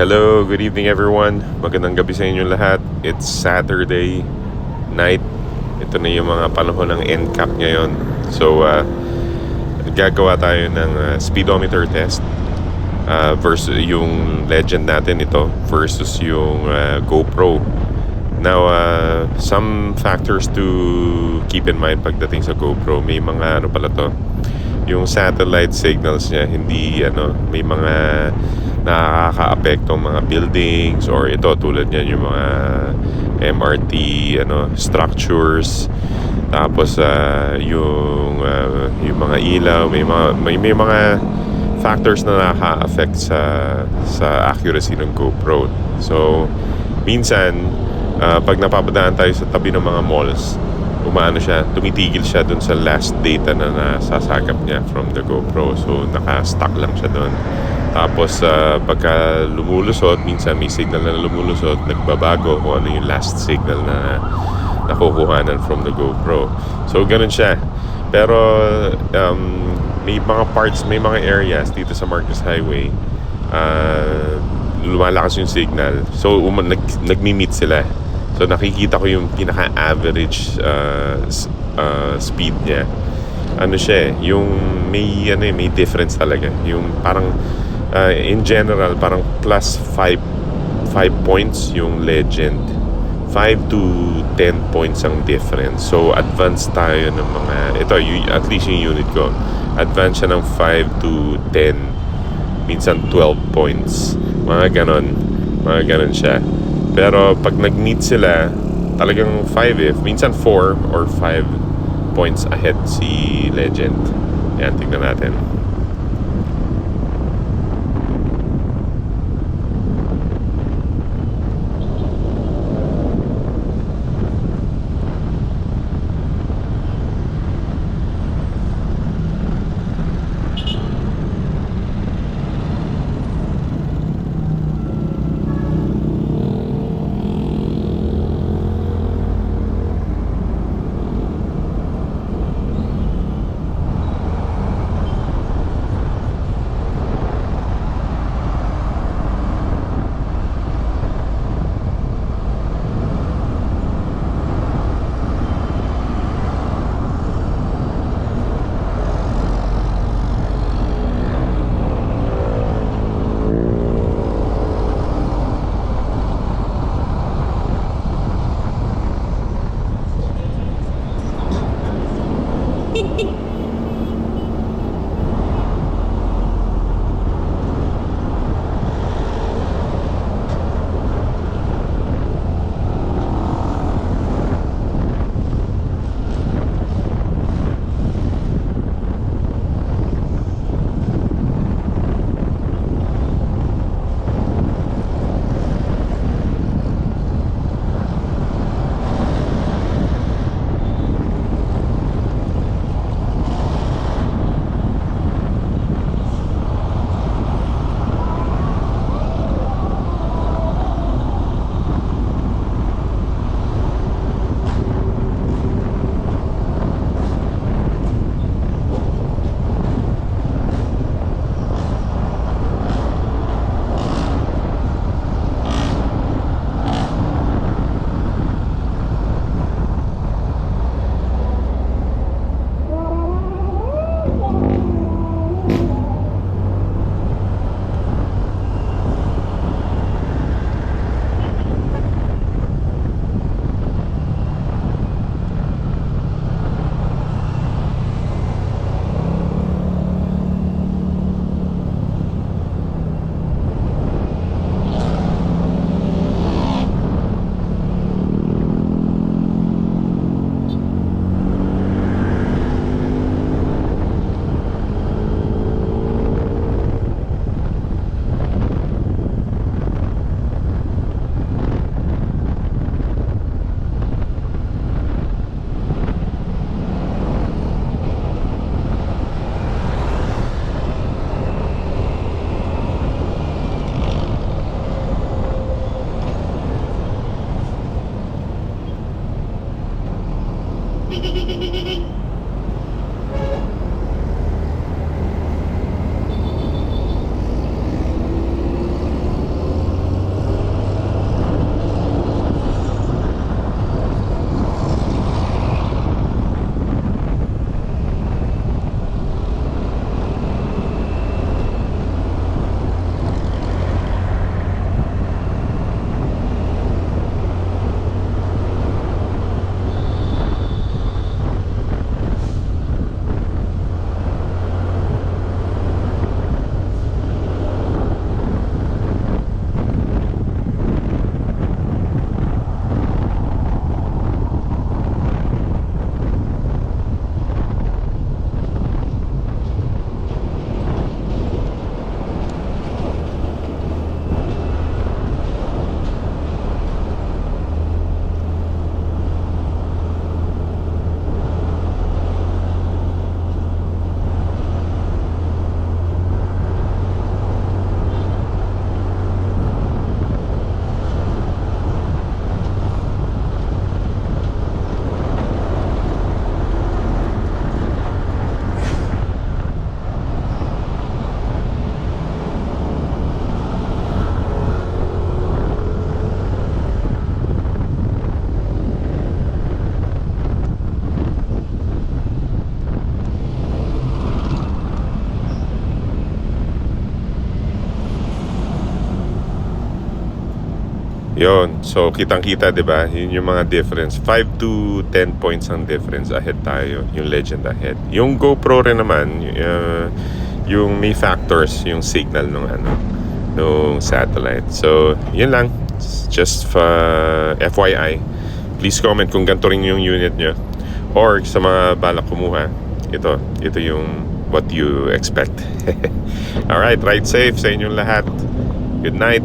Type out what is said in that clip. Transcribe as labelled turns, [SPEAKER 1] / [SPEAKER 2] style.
[SPEAKER 1] Hello, good evening everyone. Magandang gabi sa inyo lahat. It's Saturday night. Ito na yung mga panahon ng end cap ngayon. So, gagawa tayo ng speedometer test versus yung legend natin ito versus yung GoPro. Now, some factors to keep in mind pagdating sa GoPro. May mga ano pala to, yung satellite signals niya hindi may mga nakaka-apektong mga buildings or ito tulad niyan yung mga MRT structures, tapos yung mga ilaw, may mga factors na nakaka-affect sa accuracy ng GoPro. So minsan pag napapadaan tayo sa tabi ng mga malls, tumitigil siya dun sa last data na nasasagap niya from the GoPro. So naka-stuck lang siya dun. Tapos pagka lumulusot, minsan may signal na lumulusot, nagbabago kung ano yung last signal na nakukuhanan from the GoPro. So ganun siya. Pero may mga parts, may mga areas dito sa Marcos Highway, lumalakas yung signal. So nagmi-meet sila. So nakikita ko yung pinaka-average speed niya. Ano siya, yung may difference talaga. Yung parang in general parang plus 5 points yung legend. 5 to 10 points ang difference. So advanced tayo ng mga at least yung unit ko. Advanced siya ng 5 to 10, minsan 12 points. Mga ganon siya. Pero pag nag-meet sila, talagang 5 minsan 4 or 5 points ahead si Legend. Yan, tingnan natin. Yon. So, kitang-kita, di ba? Yun yung mga difference. 5 to 10 points ang difference ahead tayo. Yung Legend ahead. Yung GoPro rin naman, yung may factors, yung signal nung satellite. So, yun lang. Just FYI. Please comment kung ganito rin yung unit nyo. Or sa mga balak kumuha, ito yung what you expect. Alright, ride safe sa inyong lahat. Good night.